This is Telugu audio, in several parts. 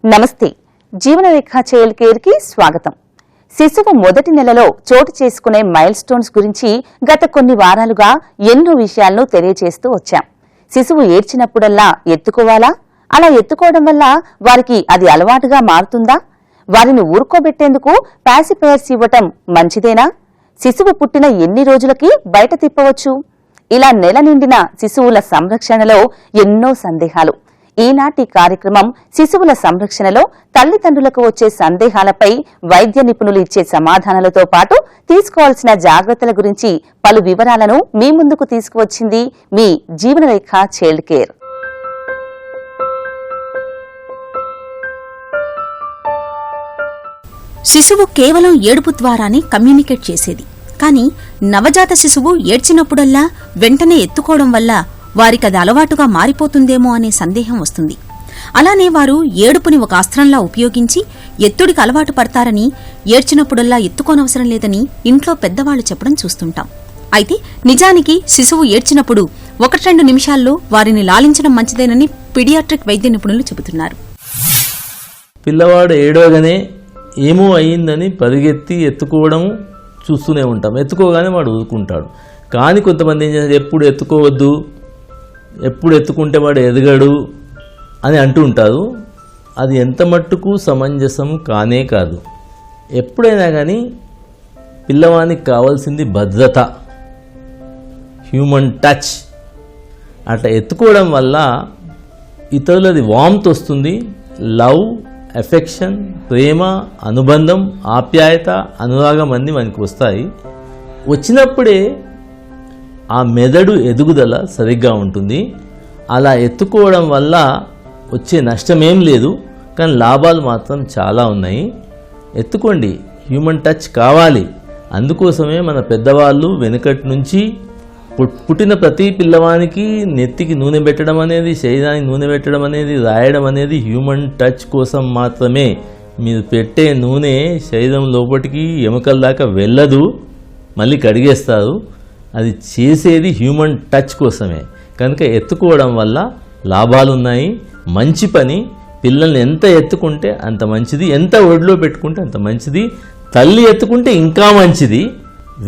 నమస్తే. జీవనరేఖ చైల్డ్ కేర్ కి స్వాగతం. శిశువు మొదటి నెలలో చోటు చేసుకునే మైల్ స్టోన్స్ గురించి గత కొన్ని వారాలుగా ఎన్నో విషయాలను తెలియజేస్తూ వచ్చాం. శిశువు ఏడ్చినప్పుడల్లా ఎత్తుకోవాలా? అలా ఎత్తుకోవడం వల్ల వారికి అది అలవాటుగా మారుతుందా? వారిని ఊరుకోబెట్టేందుకు పాసిఫైయర్స్ ఇవ్వటం మంచిదేనా? శిశువు పుట్టిన ఎన్ని రోజులకి బయట తిప్పవచ్చు? ఇలా నెల నిండిన శిశువుల సంరక్షణలో ఎన్నో సందేహాలు. ఈనాటి కార్యక్రమం శిశువుల సంరక్షణలో తల్లిదండ్రులకు వచ్చే సందేహాలపై వైద్య నిపుణులు ఇచ్చే సమాధానాలతో పాటు తీసుకోవాల్సిన జాగ్రత్తల గురించి పలు వివరాలను మీ ముందుకు తీసుకువచ్చింది మీ జీవనరేఖ చైల్డ్ కేర్. శిశువు కేవలం ఏడుపు ద్వారానే కమ్యూనికేట్ చేసేది. కానీ నవజాత శిశువు ఏడ్చినప్పుడల్లా వెంటనే ఎత్తుకోవడం వల్ల వారికది అలవాటుగా మారిపోతుందేమో అనే సందేహం వస్తుంది. అలానే వారు ఏడుపుని ఒక అస్త్రంలా ఉపయోగించి ఎత్తుడికి అలవాటు పడతారని, ఏడ్చినప్పుడల్లా ఎత్తుకోనవసరం లేదని ఇంట్లో పెద్దవాళ్లు చెప్పడం చూస్తుంటాం. అయితే నిజానికి శిశువు ఏడ్చినప్పుడు 1-2 నిమిషాల్లో వారిని లాలించడం మంచిదేనని పీడియాట్రిక్ వైద్య నిపుణులు చెబుతున్నారు. పిల్లవాడు ఏడవగానే ఏమో అయ్యిందని పరిగెత్తి ఎత్తుకోవడం చూస్తూనే ఉంటాం. ఎత్తుకోగానే వాడు ఊరుకుంటాడు. కానీ కొంతమంది ఏం చేస్తారు, ఎప్పుడు ఎత్తుకోవద్దు, ఎప్పుడు ఎత్తుకుంటే వాడు ఎదగడు అని అంటూ ఉంటారు. అది ఎంత మట్టుకు సమంజసం కానే కాదు. ఎప్పుడైనా కానీ పిల్లవానికి కావాల్సింది భద్రత, హ్యూమన్ టచ్. అట్లా ఎత్తుకోవడం వల్ల ఇతరులది వామ్త్ వస్తుంది. లవ్, ఎఫెక్షన్, ప్రేమ, అనుబంధం, ఆప్యాయత, అనురాగం అన్నీ మనకు వస్తాయి. వచ్చినప్పుడే ఆ మెదడు ఎదుగుదల సరిగ్గా ఉంటుంది. అలా ఎత్తుకోవడం వల్ల వచ్చే నష్టమేం లేదు, కానీ లాభాలు మాత్రం చాలా ఉన్నాయి. ఎత్తుకోండి, హ్యూమన్ టచ్ కావాలి. అందుకోసమే మన పెద్దవాళ్ళు వెనుకటి నుంచి పుట్టిన ప్రతి పిల్లవానికి నెత్తికి నూనె పెట్టడం అనేది, శరీరానికి నూనె పెట్టడం అనేది, రాయడం అనేది హ్యూమన్ టచ్ కోసం మాత్రమే. మీరు పెట్టే నూనె శరీరం లోపలికి ఎముకల దాకా వెళ్ళదు, మళ్ళీ కడిగేస్తారు. అది చేసేది హ్యూమన్ టచ్ కోసమే. కనుక ఎత్తుకోవడం వల్ల లాభాలున్నాయి. మంచి పని. పిల్లల్ని ఎంత ఎత్తుకుంటే అంత మంచిది, ఎంత ఒడిలో పెట్టుకుంటే అంత మంచిది. తల్లి ఎత్తుకుంటే ఇంకా మంచిది.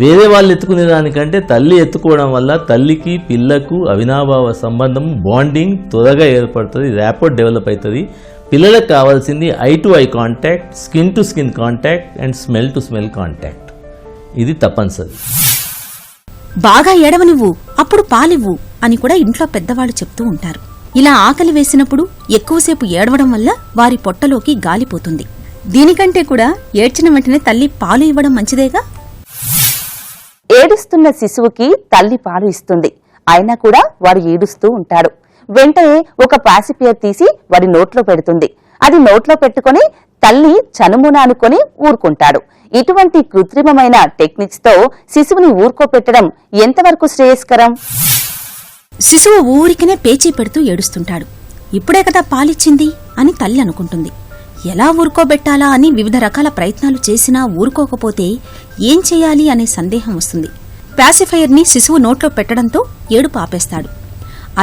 వేరే వాళ్ళు ఎత్తుకునే దానికంటే తల్లి ఎత్తుకోవడం వల్ల తల్లికి పిల్లకు అవినాభావ సంబంధం, బాండింగ్ త్వరగా ఏర్పడుతుంది, ర్యాపిడ్ డెవలప్ అవుతుంది. పిల్లలకు కావాల్సింది I to eye contact, skin to skin contact and smell to smell contact. ఇది తప్పనిసరి. బాగా ఏడవనివ్వు, అప్పుడు పాలివ్వు అని కూడా ఇంట్లో పెద్దవాళ్లు చెప్తూ ఉంటారు. ఇలా ఆకలి వేసినప్పుడు ఎక్కువసేపు ఏడవడం వల్ల వారి పొట్టలోకి గాలిపోతుంది. దీనికంటే కూడా ఏడ్చిన వెంటనే తల్లి పాలు ఇవ్వడం మంచిదేగా. ఏడుస్తున్న శిశువుకి తల్లి పాలు ఇస్తుంది. అయినా కూడా వాడు ఏడుస్తూ ఉంటాడు. వెంటనే ఒక పాసిఫైయర్ తీసి వాడి నోట్లో పెడుతుంది. అది నోట్లో పెట్టుకుని తల్లి చనుమున అనుకుని ఊరుకుంటాడు. ఇటువంటి కృత్రిమమైన టెక్నిక్స్ తో శిశువుని ఊరుకోపెట్టడం ఎంతవరకు శ్రేయస్కరం? శిశువు ఊరికినే పేచీ పెడుతూ ఏడుస్తుంటాడు. ఇప్పుడే కదా పాలిచ్చింది అని తల్లి అనుకుంటుంది. ఎలా ఊరుకోబెట్టాలా అని వివిధ రకాల ప్రయత్నాలు చేసినా ఊరుకోకపోతే ఏం చేయాలి అనే సందేహం వస్తుంది. పాసిఫైయర్ని శిశువు నోట్లో పెట్టడంతో ఏడుపు ఆపేస్తాడు.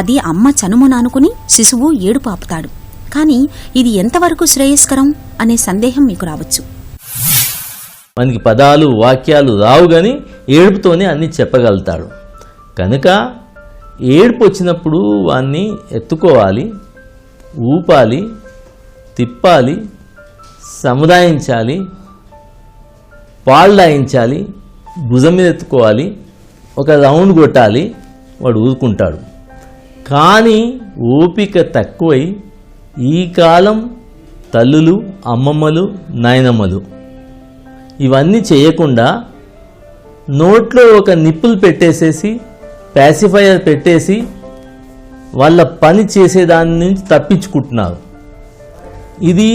అది అమ్మ చనుమున అనుకుని శిశువు ఏడుపు ఆపుతాడు. కానీ ఇది ఎంతవరకు శ్రేయస్కరం అనే సందేహం మీకు రావచ్చు. మనకి పదాలు, వాక్యాలు రావు, కానీ ఏడుపుతోనే అన్నీ చెప్పగలుగుతాడు. కనుక ఏడుపు వచ్చినప్పుడు వాన్ని ఎత్తుకోవాలి, ఊపాలి, తిప్పాలి, సముదాయించాలి, పాల్దాయించాలి, భుజం మీద ఎత్తుకోవాలి, ఒక రౌండ్ కొట్టాలి, వాడు ఊరుకుంటాడు. కానీ ఓపిక తక్కువై ఈ కాలం తల్లులు, అమ్మమ్మలు, నాయనమ్మలు ఇవన్నీ చేయకుండా నోట్లో ఒక నిప్పులు పెట్టేసేసి, పాసిఫైయర్ పెట్టేసి వాళ్ళ పని చేసేదాని నుంచి తప్పించుకుంటున్నారు. ఇది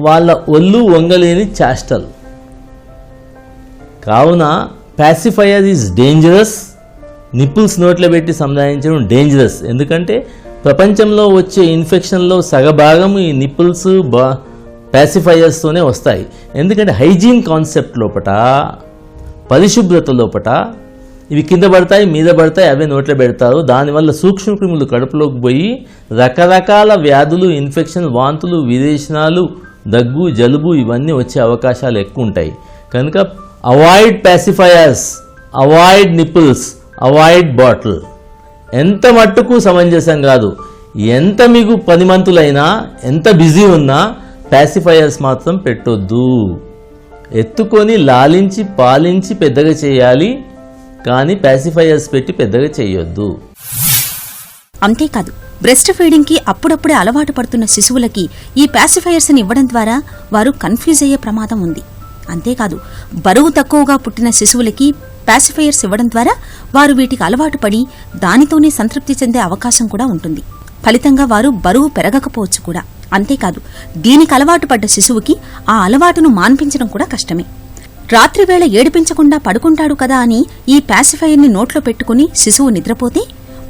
వాళ్ళ ఒళ్ళు వంగలేని చేష్టలు. కావున పాసిఫైయర్ ఈజ్ డేంజరస్. నిప్పుల్స్ నోట్లో పెట్టి సంధానించడం డేంజరస్. ఎందుకంటే ప్రపంచంలో వచ్చే ఇన్ఫెక్షన్లో సగభాగం ఈ నిప్పుల్స్ పాసిఫైయర్స్తోనే వస్తాయి. ఎందుకంటే హైజీన్ కాన్సెప్ట్ లోపట, పరిశుభ్రత లోపట ఇవి కింద పడతాయి, మీద పడతాయి, అవే నోట్లో పెడతారు. దానివల్ల సూక్ష్మక్రిములు కడుపులోకి పోయి రకరకాల వ్యాధులు, ఇన్ఫెక్షన్, వాంతులు, విరేచనాలు, దగ్గు, జలుబు ఇవన్నీ వచ్చే అవకాశాలు ఎక్కువ ఉంటాయి. కనుక avoid pacifiers, avoid nipples, avoid bottle. ఎంత మట్టుకు సమంజసం కాదు. ఎంత మీకు పనిమంతులైనా, ఎంత బిజీ ఉన్నా పాసిఫైయర్స్ మాత్రం పెట్టొద్దు. ఎత్తుకొని లాలించి పాలించి పెద్దగా చేయాలి, కానీ పాసిఫైయర్స్ పెట్టి పెద్దగా చేయొద్దు. అంతేకాదు, బ్రెస్ట్ ఫీడింగ్కి అప్పుడప్పుడే అలవాటు పడుతున్న శిశువులకి ఈ పాసిఫైయర్స్ని ఇవ్వడం ద్వారా వారు కన్ఫ్యూజ్ అయ్యే ప్రమాదం ఉంది. అంతేకాదు, బరువు తక్కువగా పుట్టిన శిశువులకి పాసిఫైయర్స్ ఇవ్వడం ద్వారా వారు వీటికి అలవాటు పడి దానితోనే సంతృప్తి చెందే అవకాశం కూడా ఉంటుంది. ఫలితంగా వారు బరువు పెరగకపోవచ్చు కూడా. అంతేకాదు, దీనికి అలవాటు పడ్డ శిశువుకి ఆ అలవాటును మాన్పించడం కూడా కష్టమే. రాత్రివేళ ఏడిపించకుండా పడుకుంటాడు కదా అని ఈ పాసిఫైయర్ని నోట్లో పెట్టుకుని శిశువు నిద్రపోతే,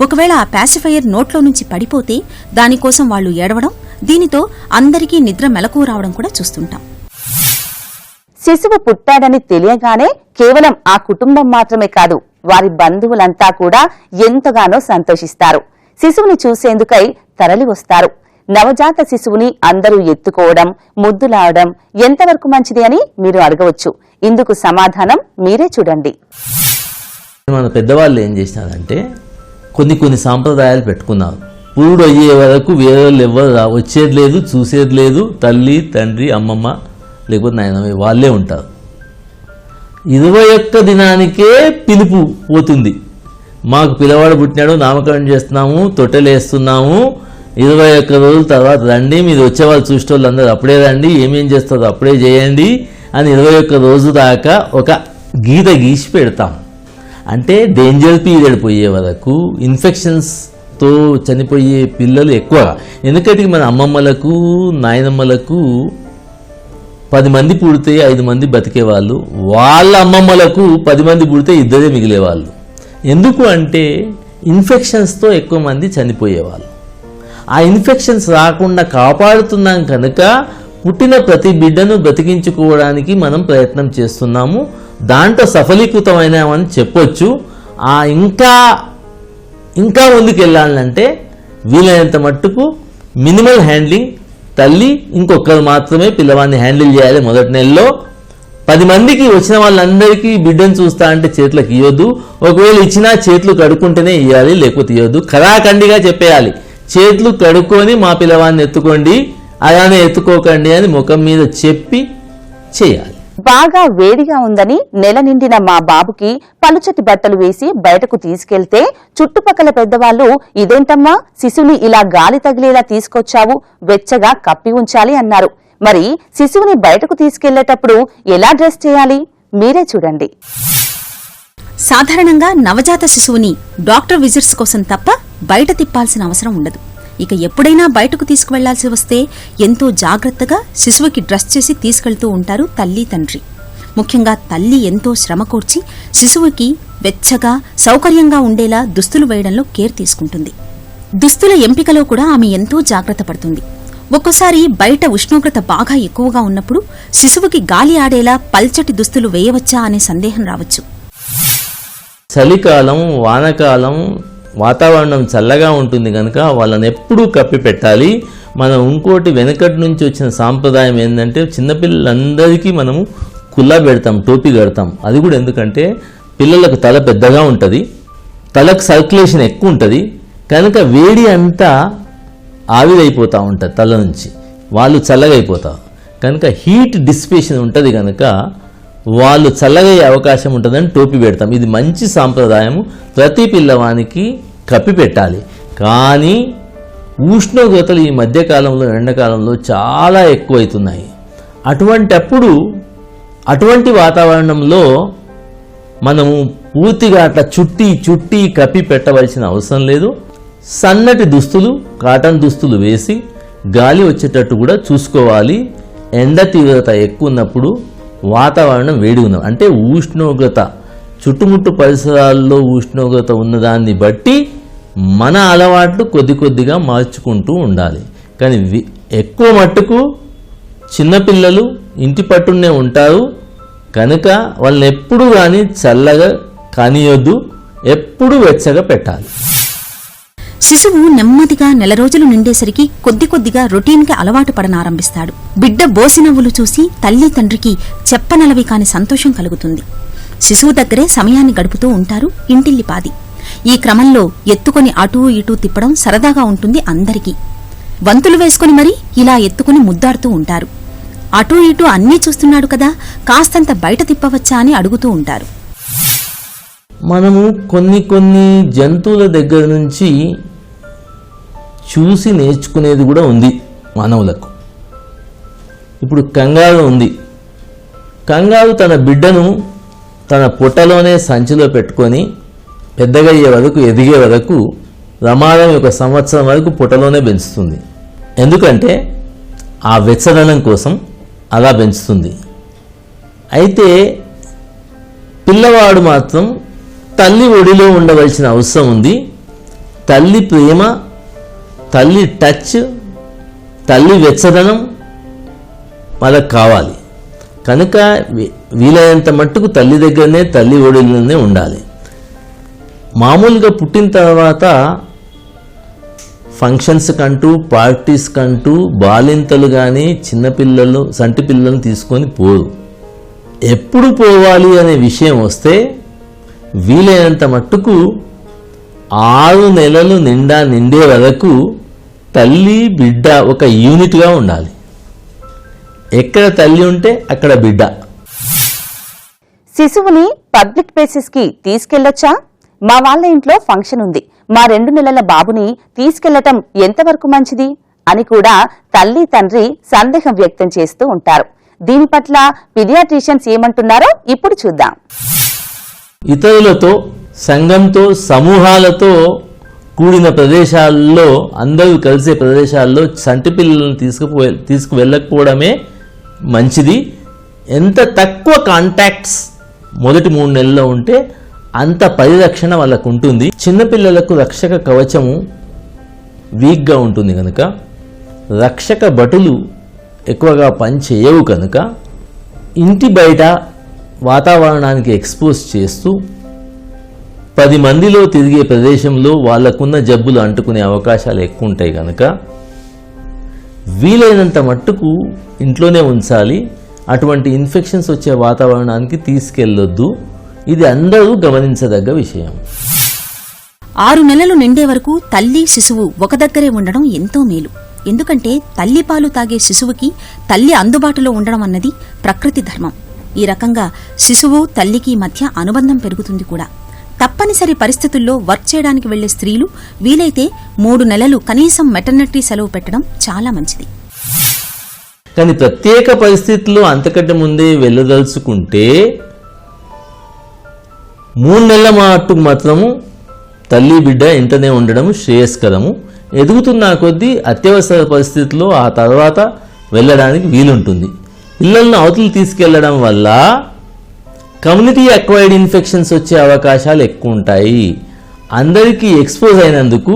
ఒకవేళ ఆ పాసిఫైయర్ నోట్లో నుంచి పడిపోతే దానికోసం వాళ్లు ఏడవడం, దీనితో అందరికీ నిద్ర మెలకువ రావడం కూడా చూస్తుంటాం. శిశువు పుట్టాడని తెలియగానే కేవలం ఆ కుటుంబం మాత్రమే కాదు, వారి బంధువులంతా కూడా ఎంతగానో సంతోషిస్తారు. శిశువుని చూసేందుకై తరలి వస్తారు. నవజాత శిశువుని అందరూ ఎత్తుకోవడం, ముద్దులాడడం ఎంతవరకు మంచిది అని మీరు అడగవచ్చు. ఇందుకు సమాధానం మీరే చూడండి. మన పెద్దవాళ్ళు ఏం చేసినారంటే కొన్ని సాంప్రదాయాలు పెట్టుకున్నారు. పురుడు అయ్యే వరకు వేరే వాళ్ళు ఎవరు వచ్చేది లేదు, చూసేది లేదు. తల్లి, తండ్రి, అమ్మమ్మ లేకపోతే నాయనమ్మ వాళ్ళే ఉంటారు. 21 దినానికే పిలుపు పోతుంది. మాకు పిల్లవాడు పుట్టినాడు, నామకరణం చేస్తున్నాము, తొట్టెలేస్తున్నాము, 21 రోజుల తర్వాత రండి, మీరు వచ్చేవాళ్ళు చూసేవాళ్ళు అందరూ అప్పుడే రండి, ఏమేం చేస్తారో అప్పుడే చేయండి అని 21 రోజు దాకా ఒక గీత గీసి పెడతాం. అంటే డేంజర్ పీరియడ్ పోయే వరకు ఇన్ఫెక్షన్స్తో చనిపోయే పిల్లలు ఎక్కువగా. ఎందుకంటే మన అమ్మమ్మలకు, నాయనమ్మలకు 10 మంది పుడితే 5 మంది బతికేవాళ్ళు, వాళ్ళ అమ్మమ్మలకు 10 మంది పుడితే 2 మిగిలేవాళ్ళు. ఎందుకు అంటే ఇన్ఫెక్షన్స్తో ఎక్కువ మంది చనిపోయేవాళ్ళు. ఆ ఇన్ఫెక్షన్స్ రాకుండా కాపాడుతున్నాం కనుక పుట్టిన ప్రతి బిడ్డను బ్రతికించుకోవడానికి మనం ప్రయత్నం చేస్తున్నాము. దాంట్లో సఫలీకృతమైనామని చెప్పొచ్చు. ఇంకా ముందుకు వెళ్ళాలంటే వీలైనంత మట్టుకు మినిమల్ హ్యాండ్లింగ్. తల్లి ఇంకొకరు మాత్రమే పిల్లవాడిని హ్యాండిల్ చేయాలి. మొదటి నెలలో 10 మందికి వచ్చిన వాళ్ళందరికీ బిడ్డను చూస్తా అంటే చేతులకు ఇవ్వద్దు. ఒకవేళ ఇచ్చినా చేతులు కడుక్కుంటేనే ఇవ్వాలి, లేకపోతే ఇవ్వద్దు. ఖరాఖండిగా చెప్పేయాలి, చేతులు కడుక్కొని మా పిల్లవాడిని ఎత్తుకోండి, అలానే ఎత్తుకోకండి అని ముఖం మీద చెప్పి చేయాలి. బాగా వేడిగా ఉందని నెల నిండిన మా బాబుకి పలుచటి బట్టలు వేసి బయటకు తీసుకెళ్తే చుట్టుపక్కల పెద్దవాళ్లు, ఇదేంటమ్మా శిశువుని ఇలా గాలి తగిలేలా తీసుకొచ్చావు, వెచ్చగా కప్పి ఉంచాలి అన్నారు. మరి శిశువుని బయటకు తీసుకెళ్లేటప్పుడు ఎలా డ్రెస్ చేయాలి మీరే చూడండి. సాధారణంగా నవజాత శిశువుని డాక్టర్ విజిట్స్ కోసం తప్ప బయట తిప్పాల్సిన అవసరం ఉండదు. ఇక ఎప్పుడైనా బయటకు తీసుకువెళ్లాల్సి వస్తే ఎంతో జాగ్రత్తగా శిశువుకి డ్రెస్ చేసి తీసుకెళ్తూ ఉంటారు తల్లి, తండ్రి. ముఖ్యంగా తల్లి ఎంతో శ్రమ కూర్చి శిశువుకి వెచ్చగా సౌకర్యంగా ఉండేలా దుస్తులు వేయడంలో కేర్ తీసుకుంటుంది. దుస్తుల ఎంపికలో కూడా ఆమె ఎంతో జాగ్రత్త పడుతుంది. ఒక్కోసారి బయట ఉష్ణోగ్రత బాగా ఎక్కువగా ఉన్నప్పుడు శిశువుకి గాలి ఆడేలా పల్చటి దుస్తులు వేయవచ్చా అనే సందేహం రావచ్చు. చలికాలం, వానకాలం వాతావరణం చల్లగా ఉంటుంది కనుక వాళ్ళని ఎప్పుడూ కప్పి పెట్టాలి. మనం ఇంకోటి వెనకటి నుంచి వచ్చిన సాంప్రదాయం ఏంటంటే చిన్నపిల్లలందరికీ మనము కుల్లా పెడతాం, టోపీ కడతాం. అది కూడా ఎందుకంటే పిల్లలకు తల పెద్దగా ఉంటుంది, తలకు సర్క్యులేషన్ ఎక్కువ ఉంటుంది కనుక వేడి అంతా ఆవిరైపోతూ ఉంటుంది తల నుంచి, వాళ్ళు చల్లగా అయిపోతారు కనుక హీట్ డిసిపేషన్ ఉంటుంది కనుక వాళ్ళు చల్లగయ్యే అవకాశం ఉంటుందని టోపీ పెడతాం. ఇది మంచి సాంప్రదాయం, ప్రతి పిల్లవానికి కప్పి పెట్టాలి. కానీ ఉష్ణోగ్రతలు ఈ మధ్యకాలంలో, ఎండాకాలంలో చాలా ఎక్కువైతున్నాయి. అటువంటి వాతావరణంలో మనము పూర్తిగా అట్లా చుట్టి కప్పి పెట్టవలసిన అవసరం లేదు. సన్నటి దుస్తులు, కాటన్ దుస్తులు వేసి గాలి వచ్చేటట్టు కూడా చూసుకోవాలి. ఎండ తీవ్రత ఎక్కువ ఉన్నప్పుడు, వాతావరణం వేడి ఉన్నది అంటే ఉష్ణోగ్రత, చుట్టుముట్టు పరిసరాల్లో ఉష్ణోగ్రత ఉన్నదాన్ని బట్టి మన అలవాట్లు కొద్దిగా మార్చుకుంటూ ఉండాలి. కానీ ఎక్కువ మట్టుకు చిన్నపిల్లలు ఇంటి పట్టునే ఉంటారు కనుక వాళ్ళని ఎప్పుడు కానీ చల్లగా కానియొద్దు, ఎప్పుడు వెచ్చగా పెట్టాలి. శిశువు నెమ్మదిగా నెల రోజులు నిండేసరికి కొద్ది కొద్దిగా రొటీన్కి అలవాటు పడనారంభిస్తాడు. బిడ్డ బోసినవ్వులు చూసి తల్లి తండ్రికి చెప్పనలవి కాని సంతోషం కలుగుతుంది. శిశువు దగ్గరే సమయాన్ని గడుపుతూ ఉంటారు ఇంటిల్లిపాది. ఈ క్రమంలో ఎత్తుకొని అటూ ఇటూ తిప్పడం సరదాగా ఉంటుంది అందరికీ. వంతులు వేసుకుని మరీ ఇలా ఎత్తుకుని ముద్దాడుతూ ఉంటారు. అటూ ఇటూ అన్నీ చూస్తున్నాడు కదా, కాస్తంత బయట తిప్పవచ్చా అని అడుగుతూ ఉంటారు. మనము కొన్ని జంతువుల దగ్గర నుంచి చూసి నేర్చుకునేది కూడా ఉంది మానవులకు. ఇప్పుడు కంగారు ఉంది. కంగారు తన బిడ్డను తన పొట్టలోనే సంచిలో పెట్టుకొని పెద్దగయ్యే వరకు, ఎదిగే వరకు, ప్రమాదం 1 సంవత్సరం వరకు పొట్టలోనే పెంచుతుంది. ఎందుకంటే ఆ వెచ్చదనం కోసం అలా పెంచుతుంది. అయితే పిల్లవాడు మాత్రం తల్లి ఒడిలో ఉండవలసిన అవసరం ఉంది. తల్లి ప్రేమ, తల్లి టచ్, తల్లి వెచ్చదనం వాళ్ళకు కావాలి. కనుక వీలైనంత మట్టుకు తల్లి దగ్గరనే, తల్లి ఒడిలోనే ఉండాలి. మామూలుగా పుట్టిన తర్వాత ఫంక్షన్స్ కంటూ, పార్టీస్ కంటూ బాలింతలు కానీ చిన్నపిల్లలు, సంటి పిల్లలను తీసుకొని పోరు. ఎప్పుడు పోవాలి అనే విషయం వస్తే వీలైనంత మట్టుకు 6 నెలలు నిండే వరకు తల్లి బిడ్డ ఒక యూనిట్గా ఉండాలి. ఎక్కడ తల్లి ఉంటే అక్కడ బిడ్డ. శిశువుని పబ్లిక్ ప్లేసెస్ కి తీసుకెళ్లొచ్చా? మా వాళ్ళ ఇంట్లో ఫంక్షన్ ఉంది, మా 2 నెలల బాబుని తీసుకెళ్లటం ఎంతవరకు మంచిది అని కూడా తల్లి తండ్రి సందేహం వ్యక్తం చేస్తూ ఉంటారు. దీని పట్ల పీడియాట్రిషియన్స్ ఏమంటున్నారో ఇప్పుడు చూద్దాం. ఇతరులతో, సంఘంతో, సమూహాలతో కూడిన ప్రదేశాల్లో, అందరూ కలిసే ప్రదేశాల్లో చంటి పిల్లలను తీసుకువెళ్ళకపోవడమే మంచిది. ఎంత తక్కువ కాంటాక్ట్స్ మొదటి 3 నెలల్లో ఉంటే అంత పరిరక్షణ వాళ్ళకు ఉంటుంది. చిన్నపిల్లలకు రక్షక కవచము వీక్గా ఉంటుంది కనుక, రక్షక భటులు ఎక్కువగా పనిచేయవు కనుక, ఇంటి బయట వాతావరణానికి ఎక్స్పోజ్ చేస్తూ 10 మందిలో తిరిగే ప్రదేశంలో వాళ్ళకున్న జబ్బులు అంటుకునే అవకాశాలు ఎక్కువ ఉంటాయి కనుక వీలైనంత మట్టుకు ఇంట్లోనే ఉంచాలి. అటువంటి ఇన్ఫెక్షన్స్ వచ్చే వాతావరణానికి తీసుకెళ్లొద్దు. ఇది అందరూ గమనించదగ్గ విషయం. 6 నెలలు నిండే వరకు తల్లి శిశువు ఒక దగ్గరే ఉండడం ఎంతో మేలు. ఎందుకంటే తల్లి పాలు తాగే శిశువుకి తల్లి అందుబాటులో ఉండడం అన్నది ప్రకృతి ధర్మం. ఈ రకంగా శిశువు తల్లికి మధ్య అనుబంధం పెరుగుతుంది కూడా. తప్పనిసరి పరిస్థితుల్లో వర్క్ చేయడానికి వెళ్లే స్త్రీలు వీలైతే 3 నెలలు కనీసం మెటర్నిటీ సెలవు పెట్టడం చాలా మంచిది. కానీ ప్రత్యేక పరిస్థితుల్లో అంతకంటే ముందే వెళ్ళదలుచుకుంటే 3 నెలల మట్టుకు మాత్రము తల్లి బిడ్డ ఇంటనే ఉండడం శ్రేయస్కరము. ఎదుగుతున్న కొద్దీ అత్యవసర పరిస్థితుల్లో ఆ తర్వాత వెళ్ళడానికి వీలుంటుంది. పిల్లలను అవతలు తీసుకెళ్లడం వల్ల కమ్యూనిటీ అక్వైర్డ్ ఇన్ఫెక్షన్స్ వచ్చే అవకాశాలు ఎక్కువ ఉంటాయి. అందరికీ ఎక్స్పోజ్ అయినందుకు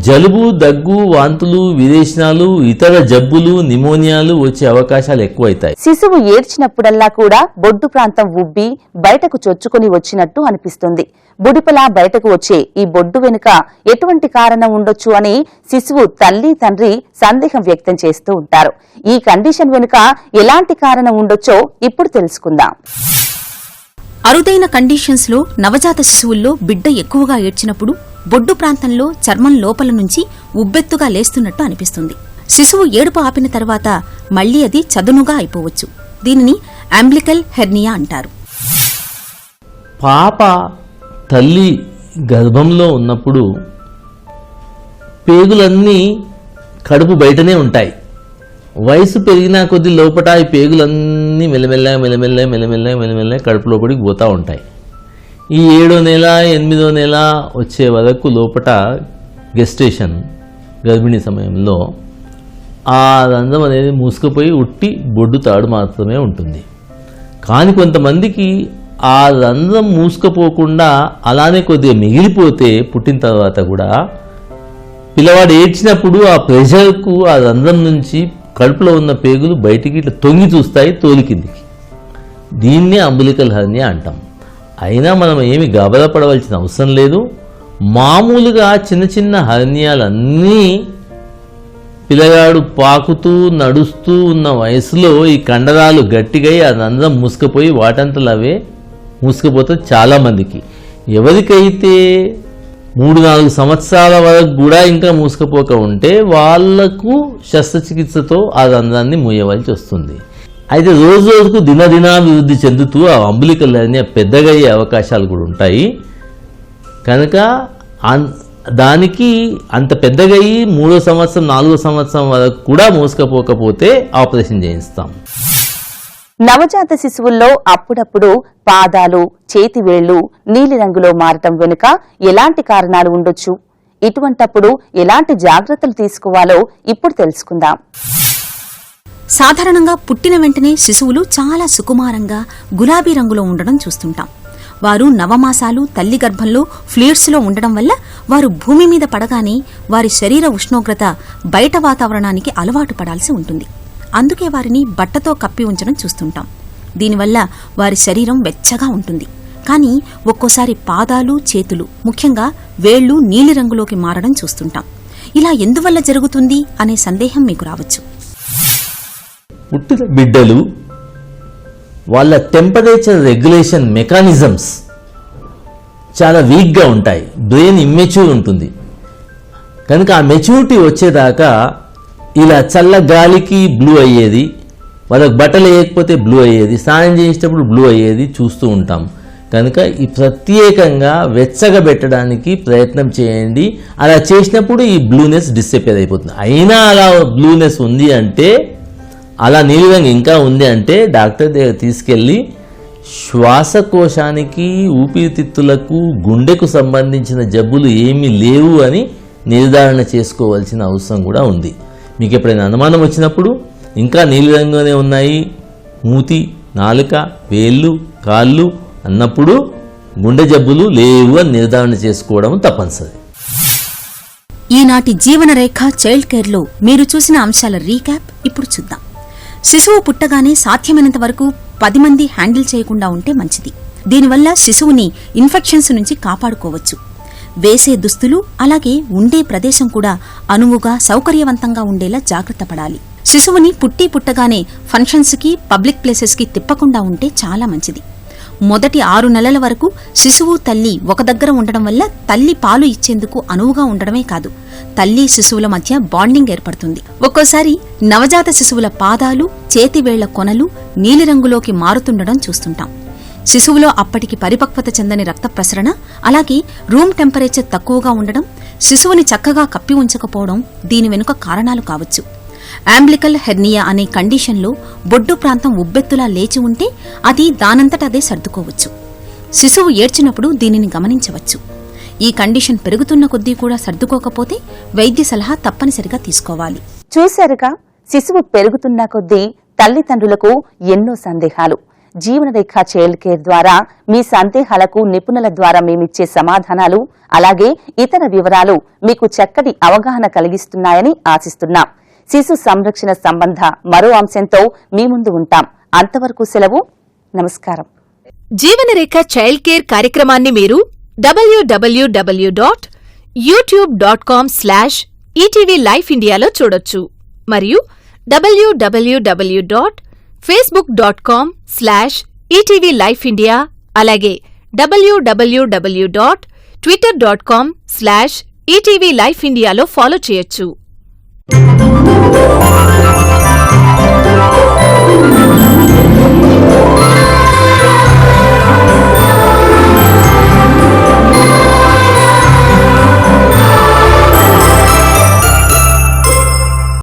జలుబు, దగ్గు, వాంతులు, విరేచనాలు, ఇతర జబ్బులు, నిమోనియాలు వచ్చే అవకాశాలు ఎక్కువైతాయి. శిశువు ఏడ్చినప్పుడల్లా కూడా బొడ్డు ప్రాంతం ఉబ్బి బయటకు చొచ్చుకొని వచ్చినట్టు అనిపిస్తుంది. బుడిపలా బయటకు వచ్చే ఈ బొడ్డు వెనుక ఎటువంటి కారణం ఉండొచ్చు అని శిశువు తల్లి తండ్రి సందేహం వ్యక్తం చేస్తూ ఉంటారు. ఈ కండిషన్ వెనుక ఎలాంటి కారణం ఉండొచ్చో ఇప్పుడు తెలుసుకుందాం. అరుదైన కండిషన్స్ లో నవజాత శిశువుల్లో బిడ్డ ఎక్కువగా ఏడ్చినప్పుడు బొడ్డు ప్రాంతంలో చర్మం లోపల నుంచి ఉబ్బెత్తుగా లేస్తున్నట్టు అనిపిస్తుంది. శిశువు ఏడుపు ఆపిన తర్వాత మళ్లీ అది చదునుగా అయిపోవచ్చు. దీనిని అంబ్లికల్ హెర్నియా అంటారు. పాప తల్లి గర్భంలో ఉన్నప్పుడు పేగులన్నీ కడుపు బయటనే ఉంటాయి. వయసు పెరిగినా కొద్ది లోపట ఈ పేగులన్నీ మెల్లమెల్లగా కడుపు లోపలికి పోతూ ఉంటాయి. ఈ 7వ నెల 8వ నెల వచ్చే వరకు లోపట గెస్టేషన్, గర్భిణీ సమయంలో ఆ రంధ్రం అనేది మూసుకుపోయి ఉట్టి బొడ్డు తాడు మాత్రమే ఉంటుంది. కానీ కొంతమందికి ఆ రంధ్రం మూసుకుపోకుండా అలానే కొద్దిగా మిగిలిపోతే పుట్టిన తర్వాత కూడా పిల్లవాడు ఏడ్చినప్పుడు ఆ ప్రెషర్కు ఆ రంధ్రం నుంచి కడుపులో ఉన్న పేగులు బయటికి ఇట్లా తొంగి చూస్తాయి తోలి కిందికి. దీన్నే అంబులికల్ హెర్నియా అంటాం. అయినా మనం ఏమి గాబరాపడవలసిన అవసరం లేదు. మామూలుగా చిన్న చిన్న హర్నియాలన్నీ పిల్లగాడు పాకుతూ నడుస్తూ ఉన్న వయసులో ఈ కండరాలు గట్టిగా అదంతా మూసుకుపోయి వాటంతలు అవే మూసుకుపోతుంది చాలామందికి. ఎవరికైతే 3-4 సంవత్సరాల వరకు కూడా ఇంకా మూసుకుపోక ఉంటే వాళ్లకు శస్త్రచికిత్సతో ఆ రంధ్రాన్ని మూయవలసి వస్తుంది. అయితే రోజు రోజుకు దినదినాభివృద్ధి చెందుతూ ఆ అంబులికల్ హెర్నియా పెద్దగా అయ్యే అవకాశాలు కూడా ఉంటాయి. కనుక దానికి అంత పెద్దగా అయ్యి 3వ సంవత్సరం 4వ సంవత్సరం వరకు కూడా మూసుకపోకపోతే ఆపరేషన్ చేయిస్తాం. నవజాత శిశువుల్లో అప్పుడప్పుడు పాదాలు, చేతివేళ్లు నీలిరంగులో మారటం వెనుక ఎలాంటి కారణాలు ఉండొచ్చు? ఇటువంటప్పుడు ఎలాంటి జాగ్రత్తలు తీసుకోవాలో ఇప్పుడు తెలుసుకుందాం. సాధారణంగా పుట్టిన వెంటనే శిశువులు చాలా సుకుమారంగా గులాబీ రంగులో ఉండడం చూస్తుంటాం. వారు నవమాసాలు తల్లి గర్భంలో ఫ్లూయిడ్స్లో ఉండడం వల్ల వారు భూమి మీద పడగానే వారి శరీర ఉష్ణోగ్రత బయట వాతావరణానికి అలవాటు పడాల్సి ఉంటుంది. అందుకే వారిని బట్టతో కప్పి ఉంచడం చూస్తుంటాం. దీనివల్ల వారి శరీరం వెచ్చగా ఉంటుంది. కానీ ఒక్కోసారి పాదాలు, చేతులు, ముఖ్యంగా వేళ్లు నీలిరంగులోకి మారడం చూస్తుంటాం. ఇలా ఎందువల్ల జరుగుతుంది అనే సందేహం మీకు రావచ్చు. పుట్టిన బిడ్డలు వాళ్ళ టెంపరేచర్ రెగ్యులేషన్ మెకానిజమ్స్ చాలా వీక్గా ఉంటాయి. బ్రెయిన్ ఇమ్మెచ్యూర్ ఉంటుంది. కనుక ఆ మెచ్యూరిటీ వచ్చేదాకా ఇలా చల్ల గాలికి బ్లూ అయ్యేది, వాళ్ళకి బట్టలు వేయకపోతే బ్లూ అయ్యేది, స్నానం చేసేటప్పుడు బ్లూ అయ్యేది చూస్తూ ఉంటాం. కనుక ఈ ప్రత్యేకంగా వెచ్చగా పెట్టడానికి ప్రయత్నం చేయండి. అలా చేసినప్పుడు ఈ బ్లూనెస్ డిస్అపియర్ అయిపోతుంది. అయినా అలా బ్లూనెస్ ఉంది అంటే, అలా నీలిరంగు ఇంకా ఉంది అంటే డాక్టర్ దగ్గర తీసుకెళ్ళి శ్వాసకోశానికి, ఊపిరితిత్తులకు, గుండెకు సంబంధించిన జబ్బులు ఏమీ లేవు అని నిర్ధారణ చేసుకోవాల్సిన అవసరం కూడా ఉంది. మీకు ఎప్పుడైనా అనుమానం వచ్చినప్పుడు ఇంకా నీలిరంగునే ఉన్నాయి మూతి, నాలుక, వేళ్ళు, కాళ్ళు అన్నప్పుడు గుండె జబ్బులు లేవు అని నిర్ధారణ చేసుకోవడం తప్పనిసరి. ఈనాటి జీవనరేఖ చైల్డ్ కేర్లో మీరు చూసిన అంశాల రీక్యాప్ ఇప్పుడు చూద్దాం. శిశువు పుట్టగానే సాధ్యమైనంత వరకు 10 మంది హ్యాండిల్ చేయకుండా ఉంటే మంచిది. దీనివల్ల శిశువుని ఇన్ఫెక్షన్స్ నుంచి కాపాడుకోవచ్చు. వేసే దుస్తులు అలాగే ఉండే ప్రదేశం కూడా అనువుగా సౌకర్యవంతంగా ఉండేలా జాగ్రత్త పడాలి. శిశువుని పుట్టగానే ఫంక్షన్స్కి, పబ్లిక్ ప్లేసెస్కి తిప్పకుండా ఉంటే చాలా మంచిది. మొదటి 6 నెలల వరకు శిశువు, తల్లి ఒక దగ్గర ఉండడం వల్ల తల్లి పాలు ఇచ్చేందుకు అనువుగా ఉండడమే కాదు, తల్లి శిశువుల మధ్య బాండింగ్ ఏర్పడుతుంది. ఒక్కోసారి నవజాత శిశువుల పాదాలు, చేతివేళ్ల కొనలు నీలిరంగులోకి మారుతుండడం చూస్తుంటాం. శిశువులో అప్పటికి పరిపక్వత చెందని రక్త ప్రసరణ, అలాగే రూమ్ టెంపరేచర్ తక్కువగా ఉండడం, శిశువుని చక్కగా కప్పి ఉంచకపోవడం దీని వెనుక కారణాలు కావచ్చు. అంబిలికల్ హెర్నియా అనే కండిషన్లో బొడ్డు ప్రాంతం ఉబ్బెత్తులా లేచి ఉంటే అది దానంతటదే సర్దుకోవచ్చు. శిశువు ఏడ్చినప్పుడు దీనిని గమనించవచ్చు. ఈ కండిషన్ పెరుగుతున్న కొద్దీ కూడా సర్దుకోకపోతే వైద్య సలహా తప్పనిసరిగా తీసుకోవాలి. చూశారుగా, శిశువు పెరుగుతున్న కొద్దీ తల్లిదండ్రులకు ఎన్నో సందేహాలు. జీవనరేఖ చైల్డ్ కేర్ ద్వారా మీ సందేహాలకు నిపుణుల ద్వారా మేమిచ్చే సమాధానాలు, అలాగే ఇతర వివరాలు మీకు చక్కటి అవగాహన కలిగిస్తున్నాయని ఆశిస్తున్నాం. శిశు సంరక్షణ సంబంధ మరో అంశంతో మీ ముందు ఉంటాం. అంతవరకు సెలవు. నమస్కారం. జీవనరేఖ చైల్డ్ కేర్ కార్యక్రమాన్ని మీరు www.youtube.com/ETV Life Indiaలో చూడొచ్చు మరియు www.facebook.com/ETV Life India అలాగే www.twitter.com/ETV Life Indiaలో ఫాలో చేయొచ్చు.